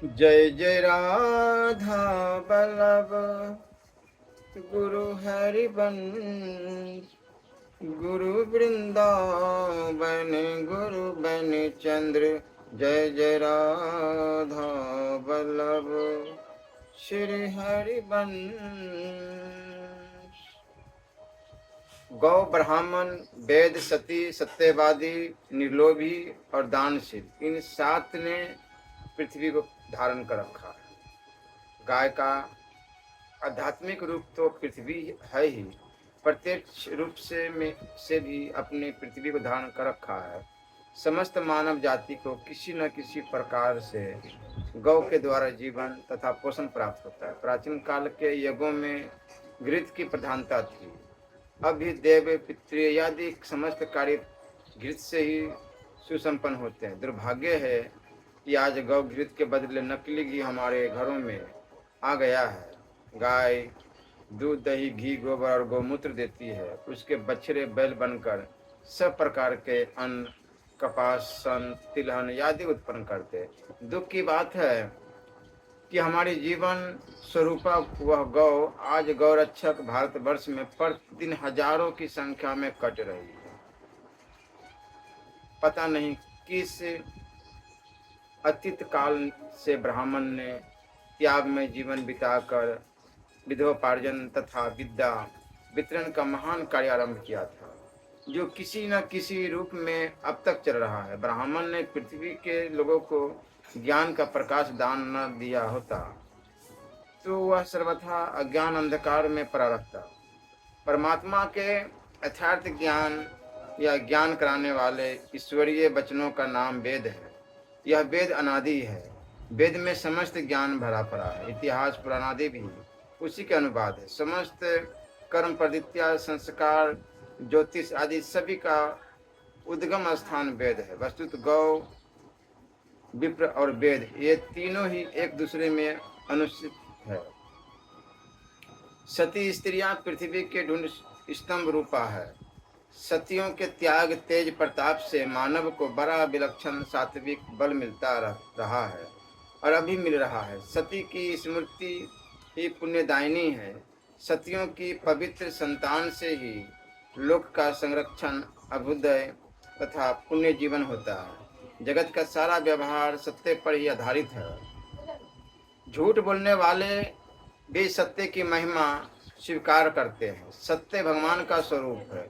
जय जय राधा बल्लभ गुरु हरिवंश गुरु वृंदावन गुरु बन चंद्र। जय जय राधा बल्लभ श्री हरिवंश। गौ ब्राह्मण वेद सती सत्यवादी निर्लोभी और दानशील इन सात ने पृथ्वी को धारण कर रखा है। गाय का आध्यात्मिक रूप तो पृथ्वी है ही, प्रत्यक्ष रूप से भी अपने पृथ्वी को धारण कर रखा है। समस्त मानव जाति को किसी न किसी प्रकार से गौ के द्वारा जीवन तथा पोषण प्राप्त होता है। प्राचीन काल के युगों में घृत की प्रधानता थी। अभी देव पितृयादि समस्त कार्य घृत से ही सुसंपन्न होते हैं। दुर्भाग्य है कि आज गौ घृत के बदले नकली घी हमारे घरों में आ गया है। गाय दूध दही घी गोबर और गौमूत्र देती है। उसके बछड़े बैल बनकर सब प्रकार के अन्न कपास सन तिलहन आदि उत्पन्न करते। दुख की बात है कि हमारी जीवन स्वरूपा वह गौ आज गौरक्षक भारतवर्ष में प्रतिदिन हजारों की संख्या में कट रही है। पता नहीं किस अतीत काल से ब्राह्मण ने त्याग में जीवन बिताकर विधोपार्जन तथा विद्या वितरण का महान कार्य आरंभ किया था, जो किसी न किसी रूप में अब तक चल रहा है। ब्राह्मण ने पृथ्वी के लोगों को ज्ञान का प्रकाश दान न दिया होता तो वह सर्वथा अज्ञान अंधकार में पड़ा रहता। परमात्मा के यथार्थ ज्ञान या ज्ञान कराने वाले ईश्वरीय वचनों का नाम वेद है। यह वेद अनादि है। वेद में समस्त ज्ञान भरा पड़ा है। इतिहास पुराणादि भी उसी के अनुवाद है। समस्त कर्म प्रदित्या संस्कार ज्योतिष आदि सभी का उद्गम स्थान वेद है। वस्तुतः गौ विप्र और वेद ये तीनों ही एक दूसरे में अनुचित है। सती स्त्रियां पृथ्वी के ढूंढ स्तंभ रूपा है। सतियों के त्याग तेज प्रताप से मानव को बड़ा विलक्षण सात्विक बल मिलता रहा है और अभी मिल रहा है। सती की स्मृति ही पुण्यदायिनी है। सतियों की पवित्र संतान से ही लोक का संरक्षण अभ्युदय तथा पुण्य जीवन होता है। जगत का सारा व्यवहार सत्य पर ही आधारित है। झूठ बोलने वाले भी सत्य की महिमा स्वीकार करते हैं। सत्य भगवान का स्वरूप है।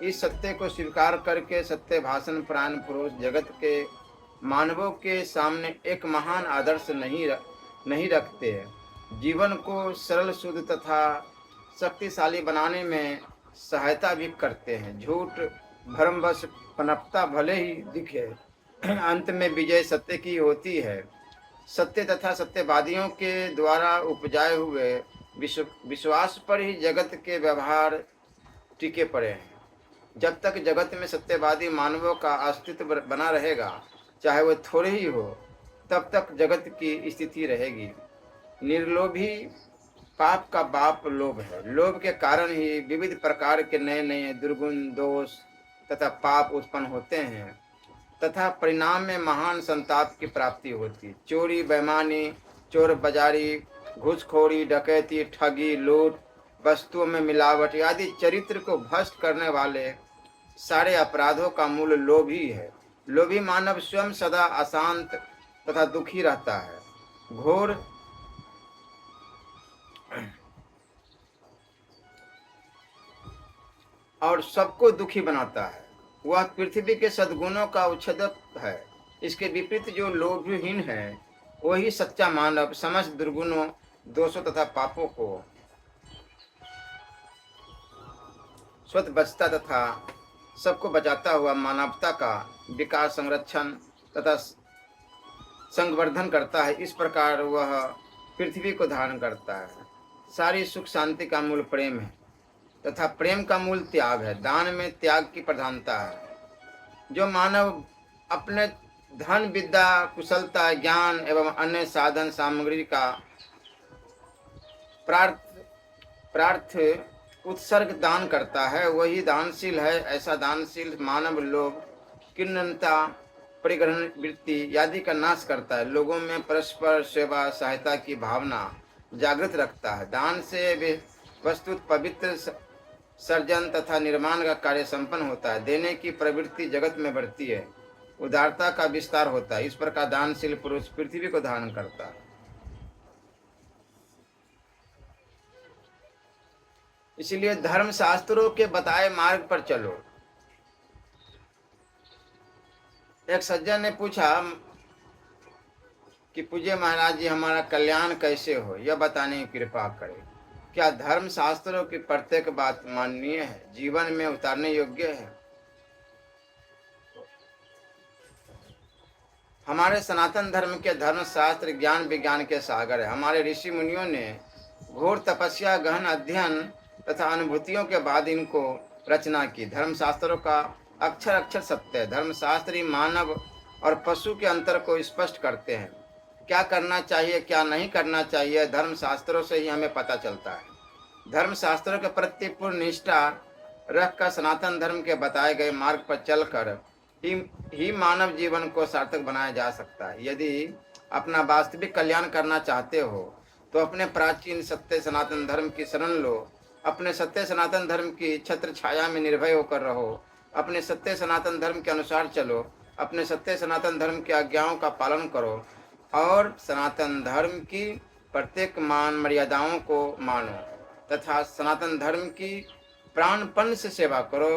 इस सत्य को स्वीकार करके सत्य भाषण प्राण पुरुष जगत के मानवों के सामने एक महान आदर्श नहीं रखते हैं। जीवन को सरल शुद्ध तथा शक्तिशाली बनाने में सहायता भी करते हैं। झूठ भ्रमवश पनपता भले ही दिखे, अंत में विजय सत्य की होती है। सत्य तथा सत्यवादियों के द्वारा उपजाए हुए विश्वास पर ही जगत के व्यवहार टिके पड़े हैं। जब तक जगत में सत्यवादी मानवों का अस्तित्व बना रहेगा, चाहे वह थोड़े ही हो, तब तक जगत की स्थिति रहेगी। निर्लोभी पाप का बाप लोभ है। लोभ के कारण ही विविध प्रकार के नए नए दुर्गुण दोष तथा पाप उत्पन्न होते हैं तथा परिणाम में महान संताप की प्राप्ति होती। चोरी बेईमानी चोर बाजारी घूसखोरी डकैती ठगी लूट वस्तुओं में मिलावट आदि चरित्र को भ्रष्ट करने वाले सारे अपराधों का मूल लोभ ही है। लोभी मानव स्वयं सदा अशांत तथा दुखी रहता है। घोर और सबको दुखी बनाता है। वह पृथ्वी के सद्गुणों का उच्छेदक है। इसके विपरीत जो लोभहीन है वही सच्चा मानव समस्त दुर्गुणों दोषों तथा पापों को स्वतः बचता तथा सबको बचाता हुआ मानवता का विकास संरक्षण तथा संवर्धन करता है। इस प्रकार वह पृथ्वी को धारण करता है। सारी सुख शांति का मूल प्रेम है तथा प्रेम का मूल त्याग है। दान में त्याग की प्रधानता है। जो मानव अपने धन विद्या कुशलता ज्ञान एवं अन्य साधन सामग्री का प्रार्थ उत्सर्ग दान करता है वही दानशील है। ऐसा दानशील मानव लोभ किन्नता परिग्रहण वृत्ति आदि का नाश करता है। लोगों में परस्पर सेवा सहायता की भावना जागृत रखता है। दान से वे वस्तुत पवित्र सर्जन तथा निर्माण का कार्य संपन्न होता है। देने की प्रवृत्ति जगत में बढ़ती है, उदारता का विस्तार होता है। इस प्रकार दानशील पुरुष पृथ्वी को धारण करता है। इसलिए धर्म शास्त्रों के बताए मार्ग पर चलो। एक सज्जन ने पूछा कि पूज्य महाराज जी, हमारा कल्याण कैसे हो, यह बताने की कृपा करें। क्या धर्म शास्त्रों की प्रत्येक बात माननीय है, जीवन में उतारने योग्य है? हमारे सनातन धर्म के धर्म शास्त्र ज्ञान विज्ञान के सागर है। हमारे ऋषि मुनियों ने घोर तपस्या, गहन अध्ययन तथा अनुभूतियों के बाद इनको रचना की। धर्म शास्त्रों का अक्षर अक्षर सत्य है। धर्मशास्त्र ही मानव और पशु के अंतर को स्पष्ट करते हैं। क्या करना चाहिए, क्या नहीं करना चाहिए, धर्मशास्त्रों से ही हमें पता चलता है। धर्मशास्त्रों के प्रति पूर्ण निष्ठा रखकर सनातन धर्म के बताए गए मार्ग पर चलकर ही मानव जीवन को सार्थक बनाया जा सकता है। यदि अपना वास्तविक कल्याण करना चाहते हो तो अपने प्राचीन सत्य सनातन धर्म की शरण लो। अपने सत्य सनातन धर्म की छत्र छाया में निर्भय होकर रहो। अपने सत्य सनातन धर्म के अनुसार चलो। अपने सत्य सनातन धर्म की आज्ञाओं का पालन करो और सनातन धर्म की प्रत्येक मान मर्यादाओं को मानो तथा सनातन धर्म की प्राणपण से सेवा करो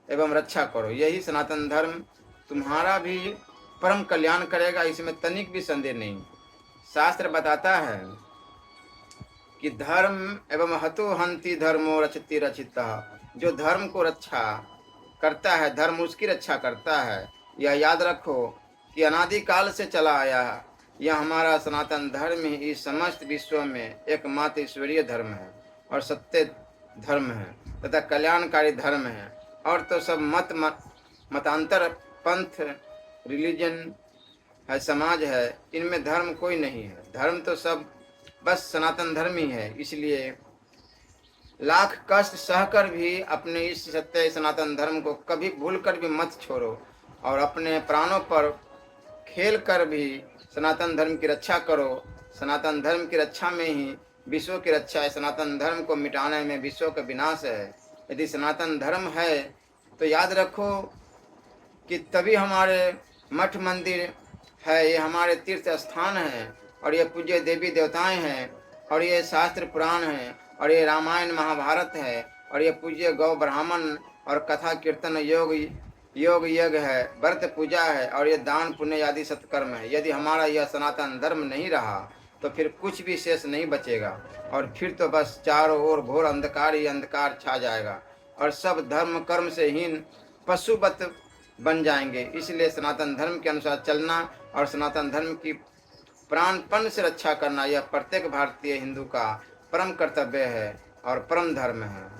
एवं रक्षा करो। यही सनातन धर्म तुम्हारा भी परम कल्याण करेगा, इसमें तनिक भी संदेह नहीं। शास्त्र बताता है कि धर्म एवं हतो हंति धर्मो रचति रचितः। जो धर्म को रक्षा करता है, धर्म उसकी रक्षा करता है। यह याद रखो कि अनादिकाल से चला आया है। यह हमारा सनातन धर्म ही इस समस्त विश्व में एकमात्र ईश्वरीय धर्म है और सत्य धर्म है तथा कल्याणकारी धर्म है। और तो सब मतांतर, पंथ, रिलीजन है, समाज है, इनमें धर्म कोई नहीं है। धर्म तो सब बस सनातन धर्म ही है। इसलिए लाख कष्ट सहकर भी अपने इस सत्य सनातन धर्म को कभी भूलकर भी मत छोड़ो और अपने प्राणों पर खेल कर भी सनातन धर्म की रक्षा करो। सनातन धर्म की रक्षा में ही विश्व की रक्षा है। सनातन धर्म को मिटाने में विश्व का विनाश है। यदि सनातन धर्म है तो याद रखो कि तभी हमारे मठ मंदिर है, ये हमारे तीर्थ स्थान है और ये पूज्य देवी देवताएं हैं और ये शास्त्र पुराण हैं और ये रामायण महाभारत है और ये पूज्य गौ ब्राह्मण और कथा कीर्तन योग यज्ञ है, व्रत पूजा है और ये दान पुण्य आदि सत्कर्म है। यदि हमारा यह सनातन धर्म नहीं रहा तो फिर कुछ भी शेष नहीं बचेगा और फिर तो बस चारों ओर घोर अंधकार ही अंधकार छा जाएगा और सब धर्म कर्म से हीन पशुवत बन जाएंगे। इसलिए सनातन धर्म के अनुसार चलना और सनातन धर्म की प्राणपण से रक्षा करना यह प्रत्येक भारतीय हिंदू का परम कर्तव्य है और परम धर्म है।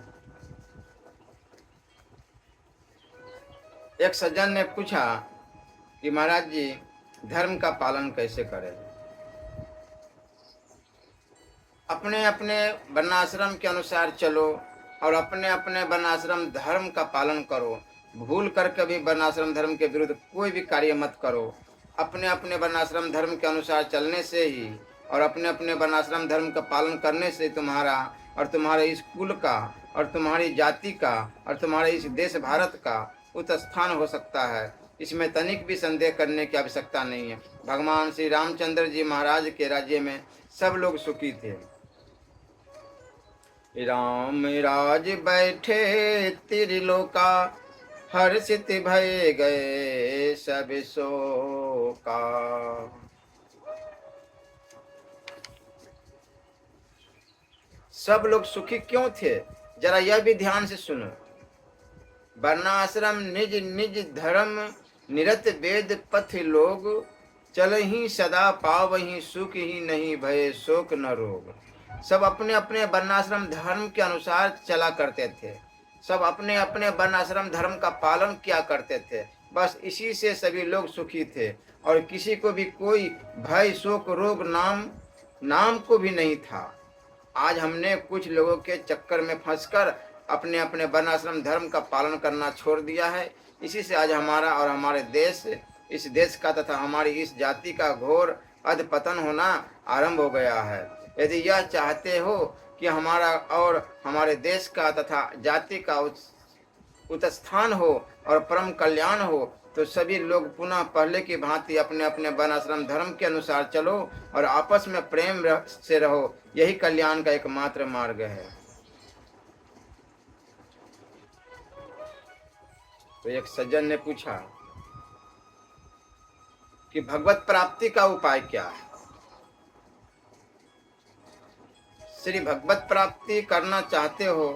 एक सज्जन ने पूछा कि महाराज जी, धर्म का पालन कैसे करें? अपने अपने वर्णाश्रम के अनुसार चलो और अपने अपने वर्णाश्रम धर्म का पालन करो। भूल कर कभी वर्णाश्रम धर्म के विरुद्ध कोई भी कार्य मत करो। अपने अपने वर्णाश्रम धर्म के अनुसार चलने से ही और अपने अपने वर्णाश्रम धर्म का पालन करने से तुम्हारा और तुम्हारे इस कुल का और तुम्हारी जाति का और तुम्हारे इस देश भारत का उत्थान हो सकता है। इसमें तनिक भी संदेह करने की आवश्यकता नहीं है। भगवान श्री रामचंद्र जी महाराज के राज्य में सब लोग सुखी थे। राम राज बैठे त्रिलोका, हर्षित भय गए सब शोका। सब लोग सुखी क्यों थे, जरा यह भी ध्यान से सुनो। वर्णाश्रम निज निज धर्म, निरत वेद पथ लोग, चल ही सदा पावहि सुख ही नहीं भय शोक न रोग। सब अपने अपने वर्णाश्रम धर्म के अनुसार चला करते थे। सब अपने अपने वर्णाश्रम धर्म का पालन किया करते थे। बस इसी से सभी लोग सुखी थे और किसी को भी कोई भय शोक रोग नाम को भी नहीं था। आज हमने कुछ लोगों के चक्कर में फंसकर अपने अपने वर्णाश्रम धर्म का पालन करना छोड़ दिया है। इसी से आज हमारा और हमारे देश इस देश का तथा हमारी इस जाति का घोर अधपतन होना आरंभ हो गया है। यदि यह चाहते हो कि हमारा और हमारे देश का तथा जाति का उत्थान हो और परम कल्याण हो, तो सभी लोग पुनः पहले की भांति अपने अपने वर्णाश्रम धर्म के अनुसार चलो और आपस में प्रेम से रहो। यही कल्याण का एकमात्र मार्ग है। तो एक सज्जन ने पूछा कि भगवत प्राप्ति का उपाय क्या है। श्री भगवत प्राप्ति करना चाहते हो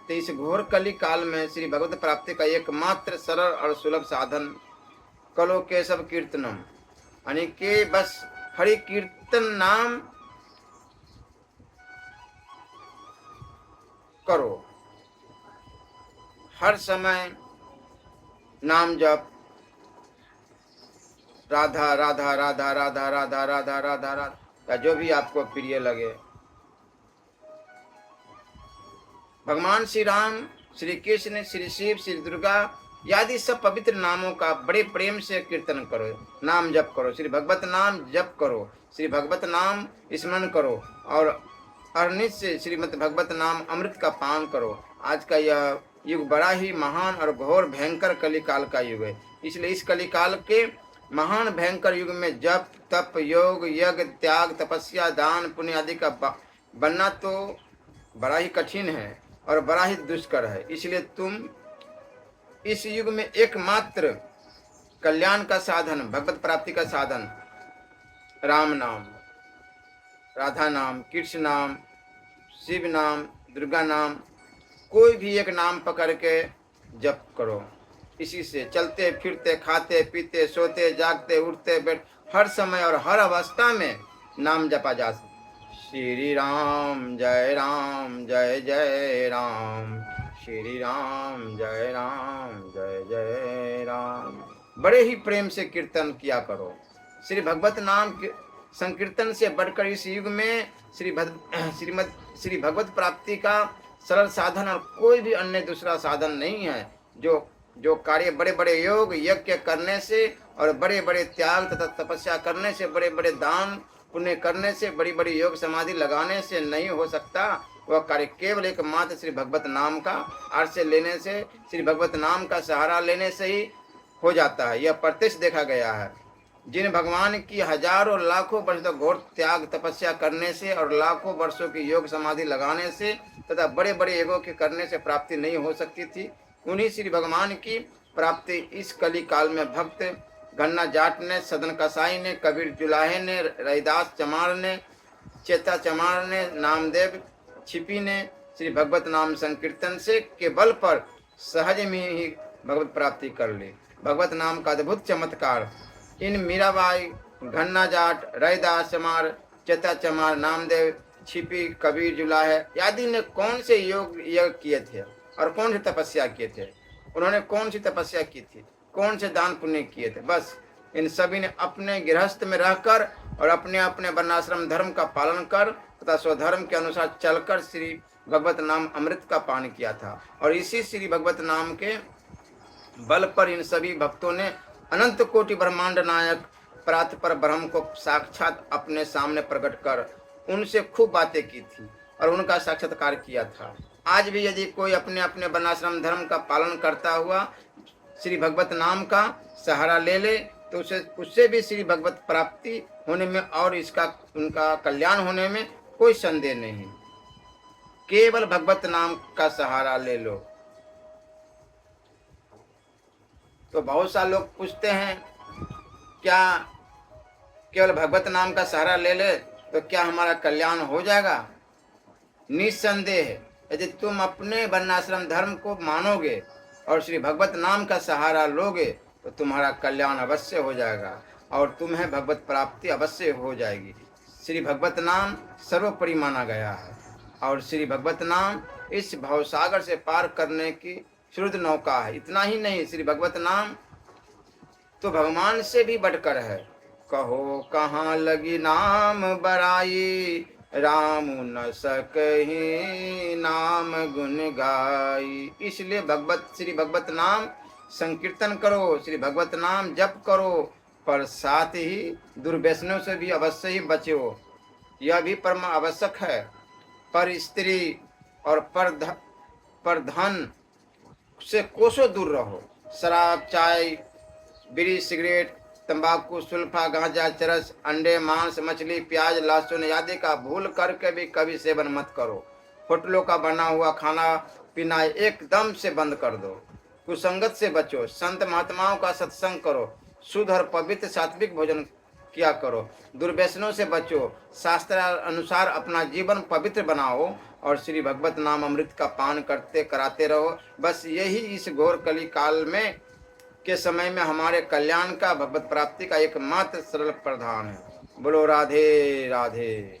तो इस घोर कली काल में श्री भगवत प्राप्ति का एकमात्र सरल और सुलभ साधन कलो केशव कीर्तनम, यानी के बस हरि कीर्तन नाम करो। हर समय नाम जप, राधा राधा राधा राधा राधा राधा राधा राधा, जो भी आपको प्रिय लगे। भगवान श्री राम, श्री कृष्ण, श्री शिव, श्री दुर्गा आदि सब पवित्र नामों का बड़े प्रेम से कीर्तन करो, नाम जप करो, श्री भगवत नाम जप करो, श्री भगवत नाम स्मरण करो और अनित से श्रीमद् भगवत नाम अमृत का पान करो। आज का यह युग बड़ा ही महान और घोर भयंकर कलिकाल का युग है। इसलिए इस कलिकाल के महान भयंकर युग में जप, तप, योग, यज्ञ, त्याग, तपस्या, दान, पुण्य आदि का बनना तो बड़ा ही कठिन है और बड़ा ही दुष्कर है। इसलिए तुम इस युग में एकमात्र कल्याण का साधन, भगवत प्राप्ति का साधन राम नाम, राधा नाम, कृष्ण नाम, शिव नाम, दुर्गा नाम, कोई भी एक नाम पकड़ के जप करो। इसी से चलते फिरते, खाते पीते, सोते जागते, उठते बैठ, हर समय और हर अवस्था में नाम जपा जा सकता। श्री राम जय जय राम, श्री राम जय जय राम। बड़े ही प्रेम से कीर्तन किया करो। श्री भगवत नाम संकीर्तन से बढ़कर इस युग में श्री भगवत प्राप्ति का सरल साधन और कोई भी अन्य दूसरा साधन नहीं है। जो कार्य बड़े बड़े योग यज्ञ करने से और बड़े बड़े त्याग तथा तपस्या करने से, बड़े बड़े दान पुण्य करने से, बड़ी बड़ी योग समाधि लगाने से नहीं हो सकता, वह कार्य केवल एकमात्र श्री भगवत नाम का आश्रय लेने से, श्री भगवत नाम का सहारा लेने से ही हो जाता है। यह प्रत्यक्ष देखा गया है। जिन भगवान की हजारों लाखों वर्ष तक घोर त्याग तपस्या करने से और लाखों वर्षों की योग समाधि लगाने से तथा बड़े बड़े योगों के करने से प्राप्ति नहीं हो सकती थी, उन्हीं श्री भगवान की प्राप्ति इस कली काल में भक्त गन्ना जाट ने, सदन कसाई ने, कबीर जुलाहे ने, रैदास चमार ने, चेता चमार ने, नामदेव छिपी ने श्री भगवत नाम संकीर्तन से के बल पर सहज में ही भगवत प्राप्ति कर ली। भगवत नाम का अद्भुत चमत्कार इन मीराबाई, गन्ना जाट, रैदास चमार, चेता चमार, नामदेव छिपी, कबीर जुलाहे आदि ने कौन से योग किए थे और कौन सी तपस्या किए थे, उन्होंने कौन सी तपस्या की थी, कौन से दान पुण्य किए थे। बस इन सभी ने अपने गृहस्थ में रहकर और अपने अपने वर्णाश्रम धर्म का पालन कर तथा स्वधर्म के अनुसार चलकर श्री भगवत नाम अमृत का पान किया था। और इसी श्री भगवत नाम के बल पर इन सभी भक्तों ने अनंत कोटि ब्रह्मांड नायक परात्पर ब्रह्म को साक्षात अपने सामने प्रकट कर उनसे खूब बातें की थी और उनका साक्षात्कार किया था। आज भी यदि कोई अपने अपने वर्णाश्रम धर्म का पालन करता हुआ श्री भगवत नाम का सहारा ले ले तो उससे भी श्री भगवत प्राप्ति होने में और उनका कल्याण होने में कोई संदेह नहीं। केवल भगवत नाम का सहारा ले लो। तो बहुत सारे लोग पूछते हैं क्या केवल भगवत नाम का सहारा ले ले तो क्या हमारा कल्याण हो जाएगा? निस्संदेह यदि तुम अपने वर्णाश्रम धर्म को मानोगे और श्री भगवत नाम का सहारा लोगे तो तुम्हारा कल्याण अवश्य हो जाएगा और तुम्हें भगवत प्राप्ति अवश्य हो जाएगी। श्री भगवत नाम सर्वोपरि माना गया है और श्री भगवत नाम इस भवसागर से पार करने की शुद्ध नौका है। इतना ही नहीं, श्री भगवत नाम तो भगवान से भी बढ़कर है। कहो कहाँ लगी नाम बड़ाई, राम न सकहि नाम गुण गाई। इसलिए श्री भगवत नाम संकीर्तन करो, श्री भगवत नाम जप करो पर साथ ही दुर्व्यसनों से भी अवश्य ही बचो, यह भी परम आवश्यक है। पर स्त्री और पर धन से कोसों दूर रहो। शराब, चाय, बीड़ी, सिगरेट, तंबाकू, सुल्फा, गांजा, चरस, अंडे, मांस, मछली, प्याज, लहसुन आदि का भूल करके भी कभी सेवन मत करो। होटलों का बना हुआ खाना पीना एकदम से बंद कर दो। कुसंगत से बचो, संत महात्माओं का सत्संग करो, शुद्ध और पवित्र सात्विक भोजन किया करो, दुर्व्यसनों से बचो, शास्त्र अनुसार अपना जीवन पवित्र बनाओ और श्री भगवत नाम अमृत का पान करते कराते रहो। बस यही इस घोर कली काल में के समय में हमारे कल्याण का, भगवत प्राप्ति का एकमात्र सरल प्रधान है। बोलो राधे राधे।